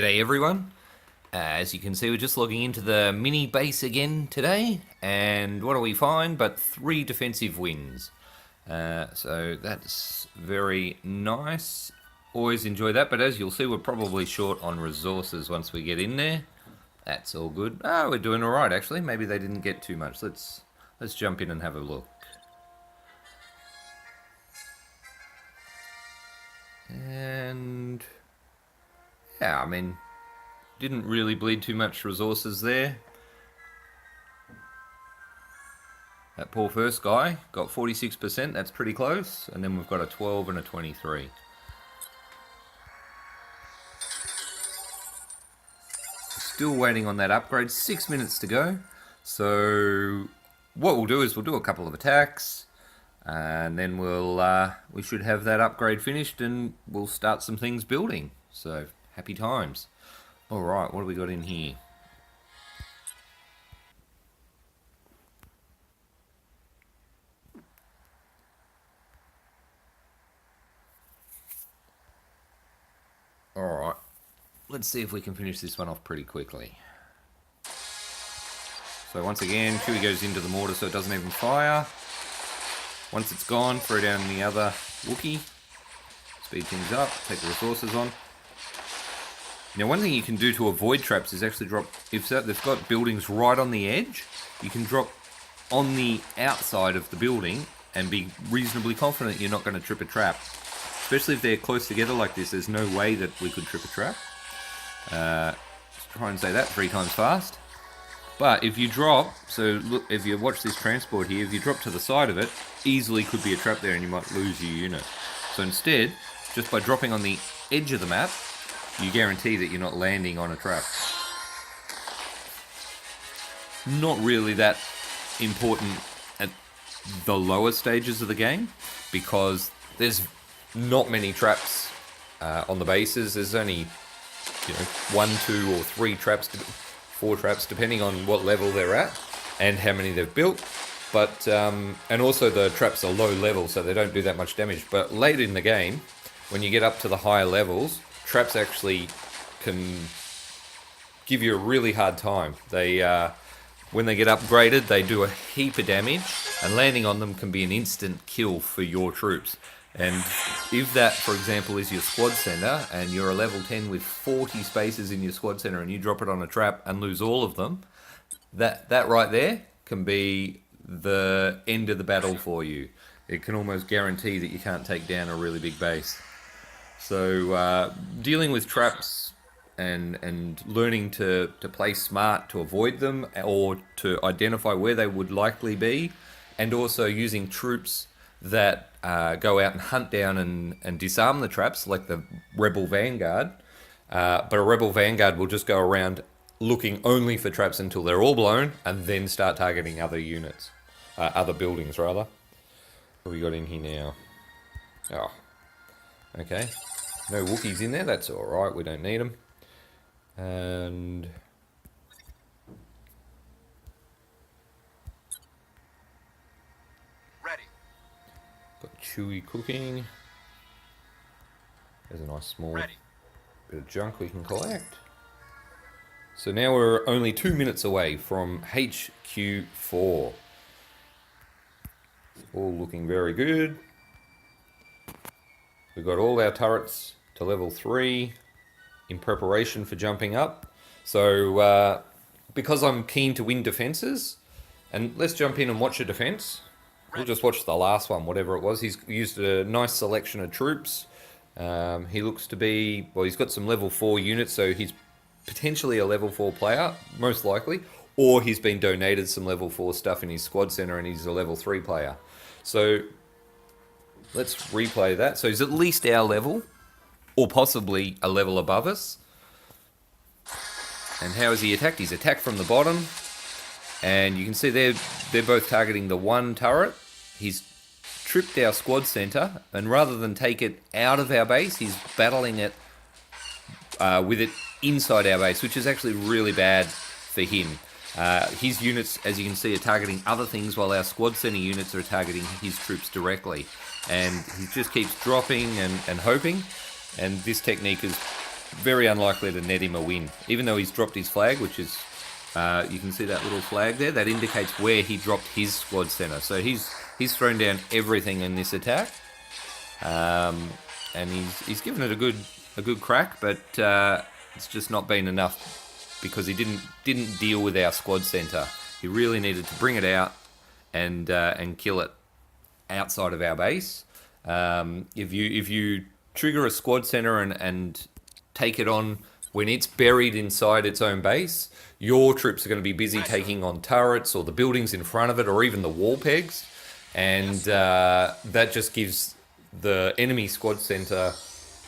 G'day everyone. As you can see, we're just logging into the mini base again today, and what do we find but 3 defensive wins. So that's very nice. Always enjoy that, but as you'll see, we're probably short on resources once we get in there. That's all good. We're doing alright actually. Maybe they didn't get too much. Let's jump in and have a look. And yeah, I mean, didn't really bleed too much resources there. That poor first guy got 46%, that's pretty close. And then we've got a 12 and a 23. Still waiting on that upgrade, 6 minutes to go. So what we'll do is we'll do a couple of attacks, and then we should have that upgrade finished and we'll start some things building. So happy times. Alright, what do we got in here? Alright, let's see if we can finish this one off pretty quickly. So once again, Chewie goes into the mortar so it doesn't even fire. Once it's gone, throw down the other Wookiee. Speed things up, take the resources on. Now one thing you can do to avoid traps is actually drop, if they've got buildings right on the edge, you can drop on the outside of the building and be reasonably confident you're not going to trip a trap. Especially if they're close together like this, there's no way that we could trip a trap. Let's try and say that 3 times fast. But if you drop, so look, if you watch this transport here, if you drop to the side of it, easily could be a trap there and you might lose your unit. So instead, just by dropping on the edge of the map, you guarantee that you're not landing on a trap. Not really that important at the lower stages of the game, because there's not many traps on the bases. There's only 1, 2 or 3 traps, 4 traps, depending on what level they're at and how many they've built. But and also the traps are low level, so they don't do that much damage. But later in the game, when you get up to the higher levels, traps actually can give you a really hard time. They, when they get upgraded, they do a heap of damage, and landing on them can be an instant kill for your troops. And if that, for example, is your squad center, and you're a level 10 with 40 spaces in your squad center, and you drop it on a trap and lose all of them, that right there can be the end of the battle for you. It can almost guarantee that you can't take down a really big base. So dealing with traps and learning to play smart to avoid them, or to identify where they would likely be, and also using troops that go out and hunt down and disarm the traps, like the Rebel Vanguard. But a Rebel Vanguard will just go around looking only for traps until they're all blown, and then start targeting other units, other buildings rather. What have we got in here now? Oh, okay. No Wookiees in there, that's alright, we don't need them. And ready. Got Chewie cooking. There's a nice small bit of junk we can collect. So now we're only 2 minutes away from HQ4. All looking very good. We've got all our turrets to level 3 in preparation for jumping up. So because I'm keen to win defenses, and let's jump in and watch a defense. We'll just watch the last one, whatever it was. He's used a nice selection of troops. He looks to be, well, he's got some level 4 units, so he's potentially a level 4 player, most likely, or he's been donated some level 4 stuff in his squad center and he's a level 3 player. So let's replay that. So he's at least our level, or possibly a level above us. And how is he attacked? He's attacked from the bottom, and you can see they're both targeting the one turret. He's tripped our squad center, and rather than take it out of our base, he's battling it with it inside our base, which is actually really bad for him. His units, as you can see, are targeting other things, while our squad center units are targeting his troops directly. And he just keeps dropping and hoping. And this technique has very unlikely to net him a win. Even though he's dropped his flag, which is, you can see that little flag there, that indicates where he dropped his squad center. So he's thrown down everything in this attack, and he's given it a good crack, but it's just not been enough because he didn't deal with our squad center. He really needed to bring it out and kill it outside of our base. If you trigger a squad center and take it on when it's buried inside its own base, your troops are going to be busy taking on turrets or the buildings in front of it or even the wall pegs, and that just gives the enemy squad center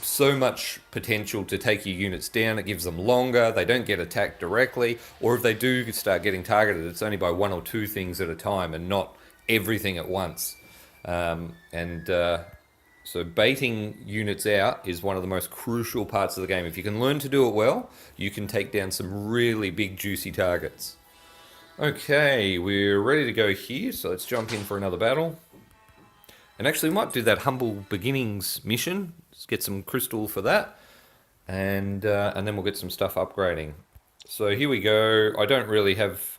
so much potential to take your units down. It gives them longer, they don't get attacked directly, or if they do start getting targeted, it's only by one or two things at a time and not everything at once. So baiting units out is one of the most crucial parts of the game. If you can learn to do it well, you can take down some really big juicy targets. Okay, we're ready to go here, so let's jump in for another battle. And actually we might do that Humble Beginnings mission. Let's get some crystal for that. And then we'll get some stuff upgrading. So here we go. I don't really have...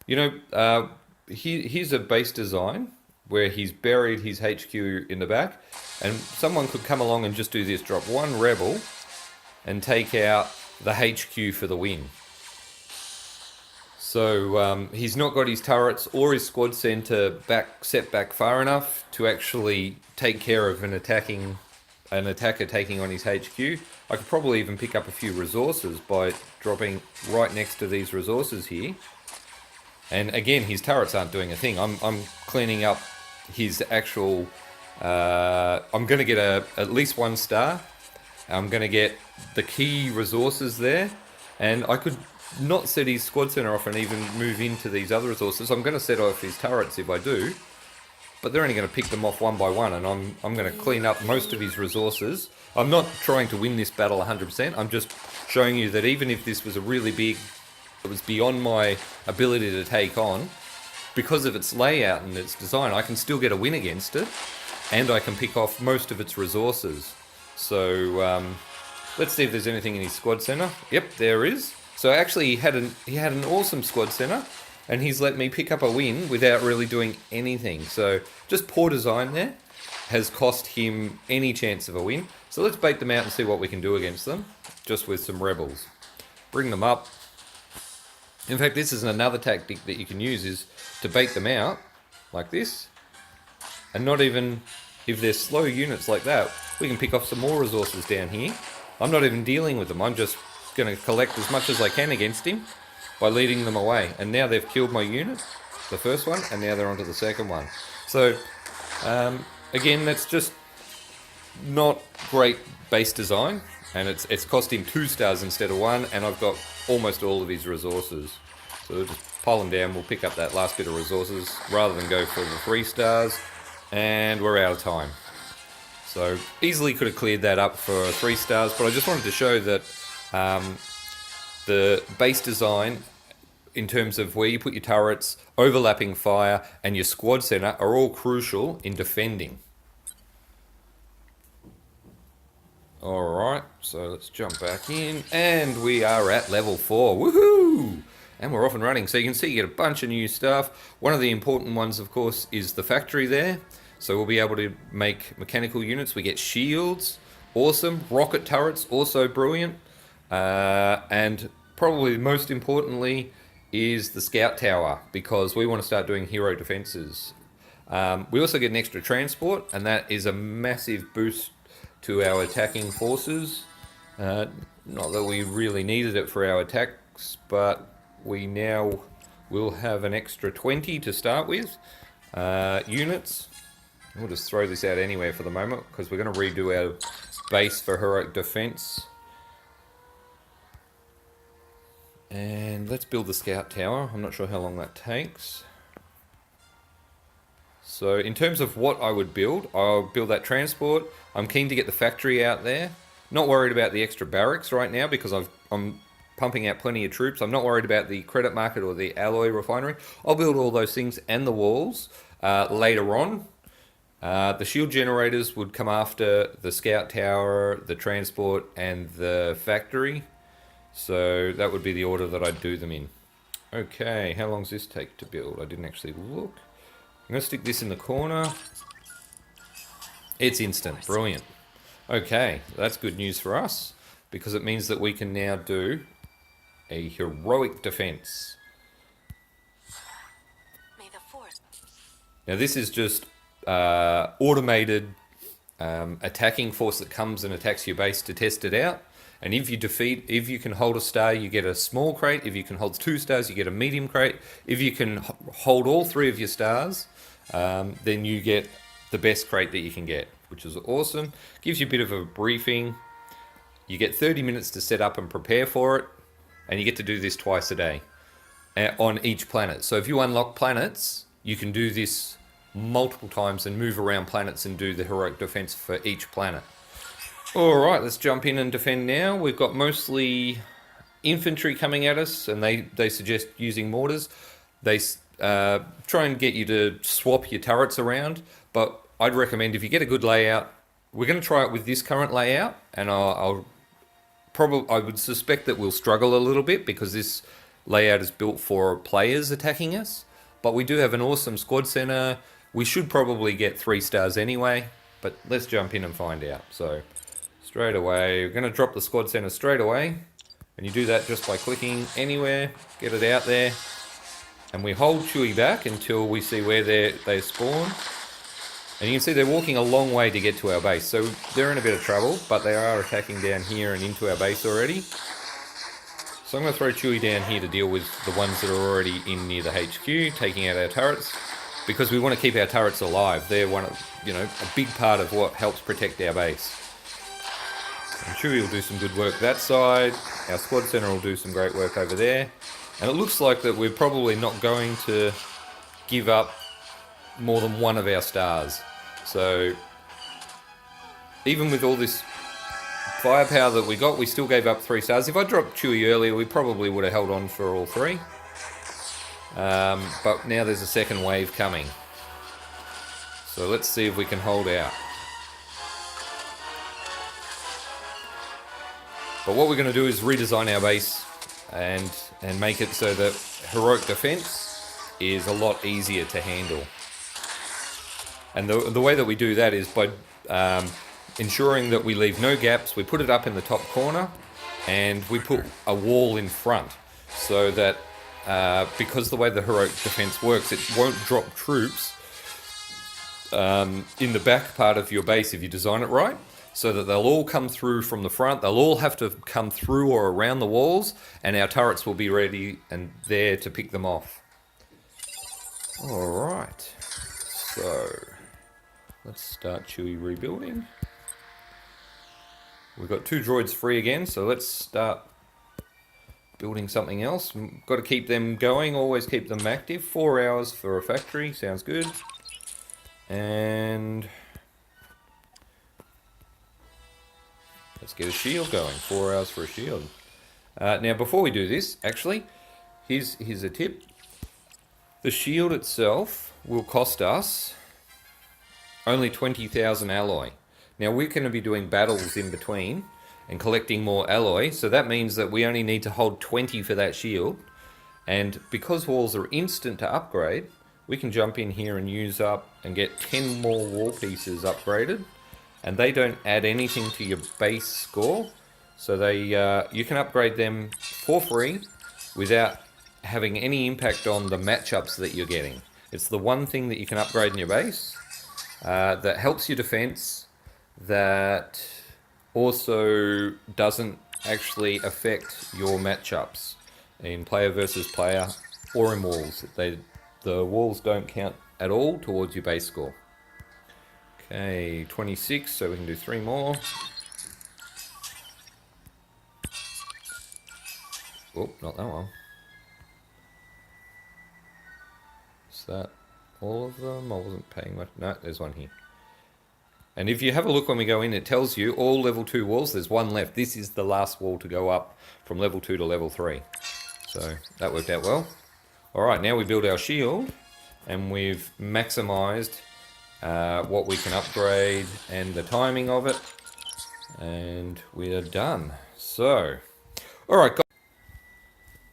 here's a base design where he's buried his HQ in the back. And someone could come along and just do this. Drop one rebel and take out the HQ for the win. So he's not got his turrets or his squad center set back far enough to actually take care of an attacker taking on his HQ. I could probably even pick up a few resources by dropping right next to these resources here. And again, his turrets aren't doing a thing. I'm cleaning up his actual... I'm going to get at least 1 star. I'm going to get the key resources there. And I could not set his squad center off and even move into these other resources. I'm going to set off his turrets if I do, but they're only going to pick them off one by one, and I'm going to clean up most of his resources. I'm not trying to win this battle 100%. I'm just showing you that even if this was a really big, it was beyond my ability to take on, because of its layout and its design, I can still get a win against it, and I can pick off most of its resources. So let's see if there's anything in his squad center. Yep, there is. So actually he had an awesome squad center, and he's let me pick up a win without really doing anything. So just poor design there has cost him any chance of a win. So let's bait them out and see what we can do against them, just with some rebels. Bring them up. In fact, this is another tactic that you can use, is to bait them out like this, and not even, if they're slow units like that, we can pick off some more resources down here. I'm not even dealing with them, I'm just going to collect as much as I can against him by leading them away. And now they've killed my unit, the first one, and now they're onto the second one. So again, that's just not great base design, and it's cost him 2 stars instead of 1, and I've got almost all of his resources. So we'll just pile them down, we'll pick up that last bit of resources rather than go for the 3 stars, and we're out of time. So easily could have cleared that up for 3 stars, but I just wanted to show that the base design, in terms of where you put your turrets, overlapping fire, and your squad center are all crucial in defending. Alright, so let's jump back in, and we are at level 4. Woohoo! And we're off and running. So you can see you get a bunch of new stuff. One of the important ones, of course, is the factory there. So we'll be able to make mechanical units. We get shields, awesome. Rocket turrets, also brilliant. And probably most importantly is the scout tower, because we want to start doing hero defenses. We also get an extra transport, and that is a massive boost to our attacking forces. Not that we really needed it for our attacks, but we now will have an extra 20 to start with units. We'll just throw this out anywhere for the moment, because we're going to redo our base for heroic defense. And let's build the scout tower. I'm not sure how long that takes. So in terms of what I would build, I'll build that transport. I'm keen to get the factory out there. Not worried about the extra barracks right now, because I'm pumping out plenty of troops. I'm not worried about the credit market or the alloy refinery. I'll build all those things and the walls later on. The shield generators would come after the scout tower, the transport, and the factory. So that would be the order that I'd do them in. Okay, how long does this take to build? I didn't actually look. I'm going to stick this in the corner. It's instant. Brilliant. Okay, that's good news for us, because it means that we can now do a heroic defense. Now this is just automated attacking force that comes and attacks your base to test it out. And if you can hold a star, you get a small crate. If you can hold 2 stars, you get a medium crate. If you can hold all 3 of your stars, then you get the best crate that you can get, which is awesome. Gives you a bit of a briefing. You get 30 minutes to set up and prepare for it, and you get to do this twice a day on each planet. So if you unlock planets, you can do this multiple times and move around planets and do the heroic defense for each planet. Alright, let's jump in and defend now. We've got mostly infantry coming at us, and they suggest using mortars. They try and get you to swap your turrets around, but I'd recommend if you get a good layout, we're going to try it with this current layout, and I would suspect that we'll struggle a little bit because this layout is built for players attacking us. But we do have an awesome squad center. We should probably get 3 stars anyway, but let's jump in and find out. So straight away, we're going to drop the squad center straight away, and you do that just by clicking anywhere, get it out there, and we hold Chewie back until we see where they spawn. And you can see they're walking a long way to get to our base, so they're in a bit of trouble, but they are attacking down here and into our base already. So I'm going to throw Chewie down here to deal with the ones that are already in near the HQ, taking out our turrets, because we want to keep our turrets alive. They're a big part of what helps protect our base. And Chewie will do some good work that side. Our squad center will do some great work over there. And it looks like that we're probably not going to give up more than 1 of our stars. So even with all this firepower that we got, we still gave up 3 stars. If I dropped Chewie earlier, we probably would have held on for all 3. But now there's a second wave coming. So let's see if we can hold out. But what we're going to do is redesign our base and make it so that heroic defense is a lot easier to handle. And the way that we do that is by ensuring that we leave no gaps. We put it up in the top corner, and we put a wall in front, so that because the way the heroic defense works, it won't drop troops in the back part of your base if you design it right, so that they'll all come through from the front. They'll all have to come through or around the walls, and our turrets will be ready and there to pick them off. Alright, so let's start Chewie rebuilding. We've got 2 droids free again, so let's start building something else. Got to keep them going, always keep them active. 4 hours for a factory, sounds good. And let's get a shield going, 4 hours for a shield. Now before we do this, actually, here's a tip. The shield itself will cost us only 20,000 alloy. Now we're going to be doing battles in between and collecting more alloy, so that means that we only need to hold 20 for that shield. And because walls are instant to upgrade, we can jump in here and use up and get 10 more wall pieces upgraded, and they don't add anything to your base score, so you can upgrade them for free without having any impact on the matchups that you're getting. It's the one thing that you can upgrade in your base that helps your defense, that also doesn't actually affect your matchups in player versus player or in walls. The walls don't count at all towards your base score. Okay, 26, so we can do 3 more. Oh, not that one. Is that all of them? I wasn't paying much. No, there's one here. And if you have a look when we go in, it tells you all level 2 walls. There's 1 left. This is the last wall to go up from level 2 to level 3. So that worked out well. Alright, now we build our shield, and we've maximized what we can upgrade, and the timing of it. And we are done. So, alright guys.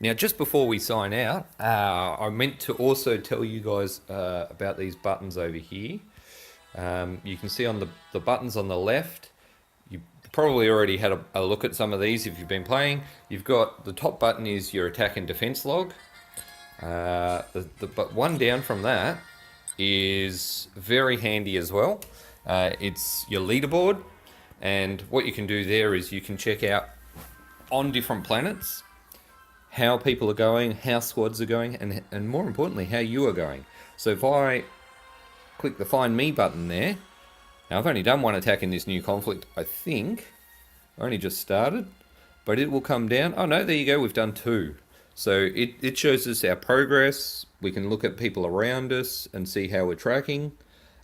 Now just before we sign out, I meant to also tell you guys about these buttons over here. You can see on the buttons on the left, you probably already had a look at some of these if you've been playing. You've got the top button is your attack and defense log. But one down from that is very handy as well. It's your leaderboard, and what you can do there is you can check out on different planets how people are going, how squads are going, and more importantly, how you are going. So if I click the Find Me button there, now I've only done one attack in this new conflict, I think. I only just started, but it will come down. Oh no, there you go, we've done 2. So it shows us our progress. We can look at people around us and see how we're tracking.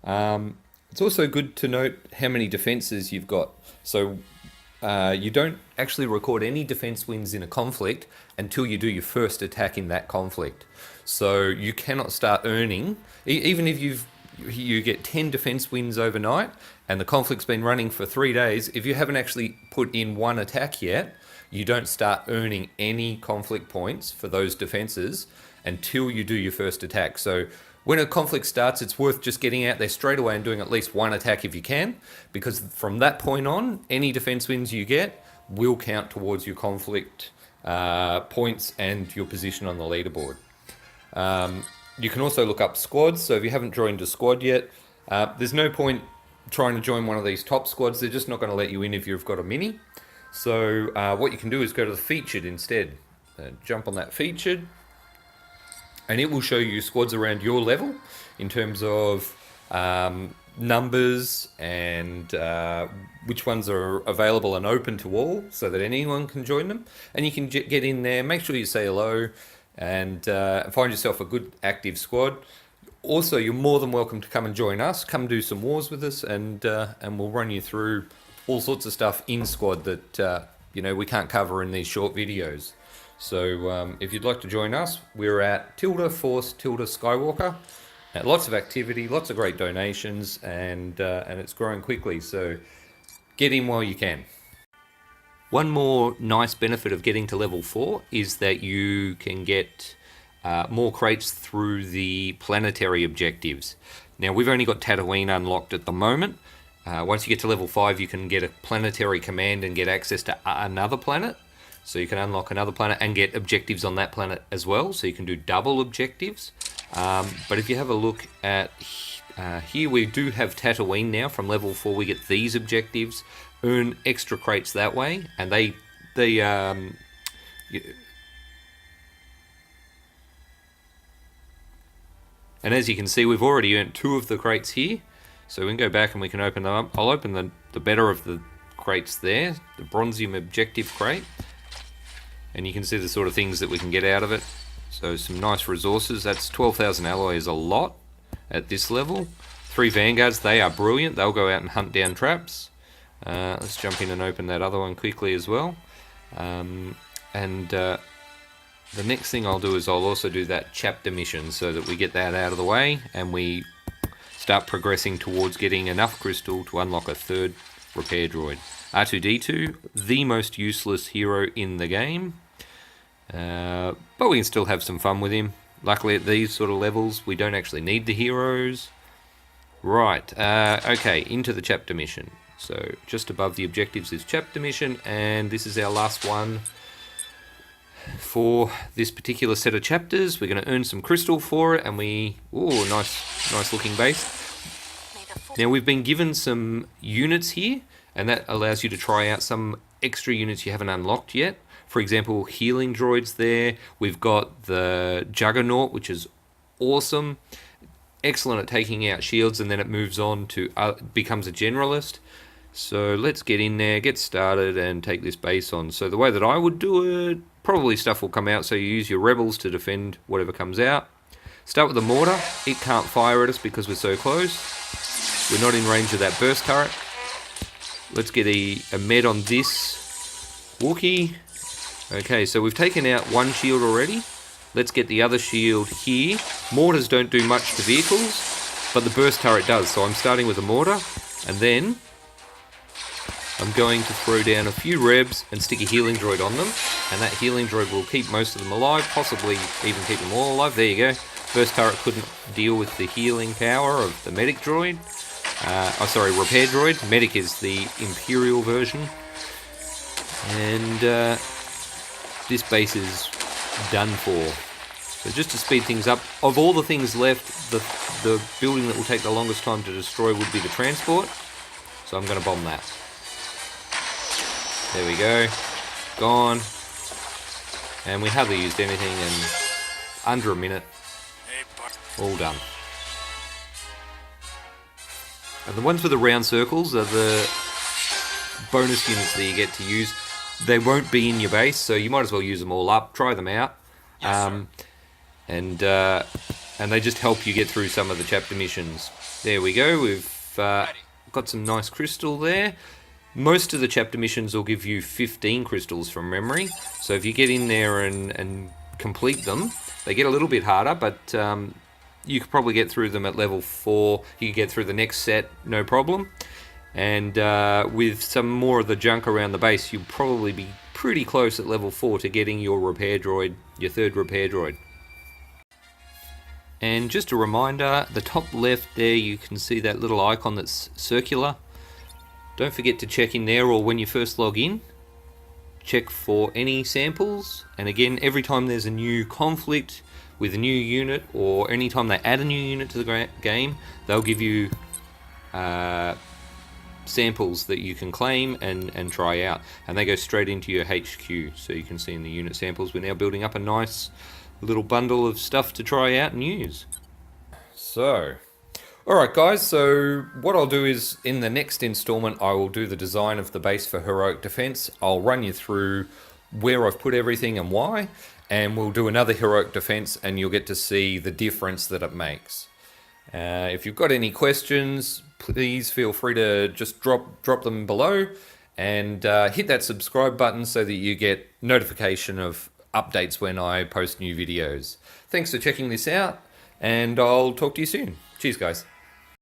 It's also good to note how many defenses you've got. So you don't actually record any defense wins in a conflict until you do your first attack in that conflict. So you cannot start earning, even if you get 10 defense wins overnight and the conflict's been running for 3 days, if you haven't actually put in one attack yet, you don't start earning any conflict points for those defenses until you do your first attack. So when a conflict starts, it's worth just getting out there straight away and doing at least one attack if you can, because from that point on, any defense wins you get will count towards your conflict points and your position on the leaderboard. You can also look up squads, so if you haven't joined a squad yet, there's no point trying to join one of these top squads. They're just not going to let you in if you've got a mini. So what you can do is go to the featured instead. Jump on that featured, and it will show you squads around your level in terms of numbers and which ones are available and open to all, so that anyone can join them. And you can get in there, make sure you say hello, and find yourself a good active squad. Also, you're more than welcome to come and join us. Come do some wars with us, and we'll run you through all sorts of stuff in squad that we can't cover in these short videos. So if you'd like to join us, we're at Tilda Force Tilda Skywalker. Lots of activity, lots of great donations, and it's growing quickly. So get in while you can. One more nice benefit of getting to level 4 is that you can get more crates through the planetary objectives. Now, we've only got Tatooine unlocked at the moment. Once you get to level 5, you can get a planetary command and get access to another planet. So you can unlock another planet and get objectives on that planet as well. So you can do double objectives. But if you have a look at here, we do have Tatooine now. From level 4, we get these objectives. Earn extra crates that way, and and as you can see, we've already earned 2 of the crates here, so we can go back and we can open them up. I'll open the better of the crates there, the Bronzium objective crate, and you can see the sort of things that we can get out of it. So some nice resources. That's 12,000 alloy is a lot at this level. 3 Vanguards, they are brilliant. They'll go out and hunt down traps. Let's jump in and open that other one quickly as well. The next thing I'll do is I'll also do that chapter mission so that we get that out of the way and we start progressing towards getting enough crystal to unlock a 3rd repair droid. R2-D2, the most useless hero in the game, but we can still have some fun with him. Luckily at these sort of levels we don't actually need the heroes. Right, okay, into the chapter mission. So just above the objectives is chapter mission, and this is our last one for this particular set of chapters. We're going to earn some crystal for it, and nice looking base. Now we've been given some units here, and that allows you to try out some extra units you haven't unlocked yet. For example, healing droids there. We've got the Juggernaut, which is awesome. Excellent at taking out shields, and then it moves on to becomes a generalist. So let's get in there, get started, and take this base on. So the way that I would do it, probably stuff will come out, so you use your rebels to defend whatever comes out. Start with the mortar. It can't fire at us because we're so close. We're not in range of that burst turret. Let's get a med on this Wookiee. Okay, so we've taken out one shield already. Let's get the other shield here. Mortars don't do much to vehicles, but the burst turret does. So I'm starting with a mortar, and then I'm going to throw down a few rebs and stick a healing droid on them, and that healing droid will keep most of them alive, possibly even keep them all alive. There you go. Burst turret couldn't deal with the healing power of the medic droid. Repair droid. Medic is the Imperial version. And this base is done for. So just to speed things up, of all the things left, the building that will take the longest time to destroy would be the transport. So I'm going to bomb that. There we go. Gone. And we hardly used anything, and under a minute, all done. And the ones with the round circles are the bonus units that you get to use. They won't be in your base, so you might as well use them all up. Try them out. And they just help you get through some of the chapter missions. There we go. We've got some nice crystal there. Most of the chapter missions will give you 15 crystals from memory. So if you get in there and complete them, they get a little bit harder, but you could probably get through them at level 4. You could get through the next set, no problem. And with some more of the junk around the base, you'll probably be pretty close at level 4 to getting your repair droid, your third repair droid. And just a reminder, the top left there you can see that little icon that's circular. Don't forget to check in there, or when you first log in, check for any samples. And again, every time there's a new conflict with a new unit, or anytime they add a new unit to the game, they'll give you samples that you can claim and try out, and they go straight into your HQ. So you can see in the unit samples, we're now building up a nice little bundle of stuff to try out and use. So alright guys, so what I'll do is in the next installment I will do the design of the base for Heroic Defense. I'll run you through where I've put everything and why, and we'll do another Heroic Defense and you'll get to see the difference that it makes. If you've got any questions, please feel free to just drop them below, and hit that subscribe button so that you get notification of updates when I post new videos. Thanks for checking this out, and I'll talk to you soon. Cheers guys.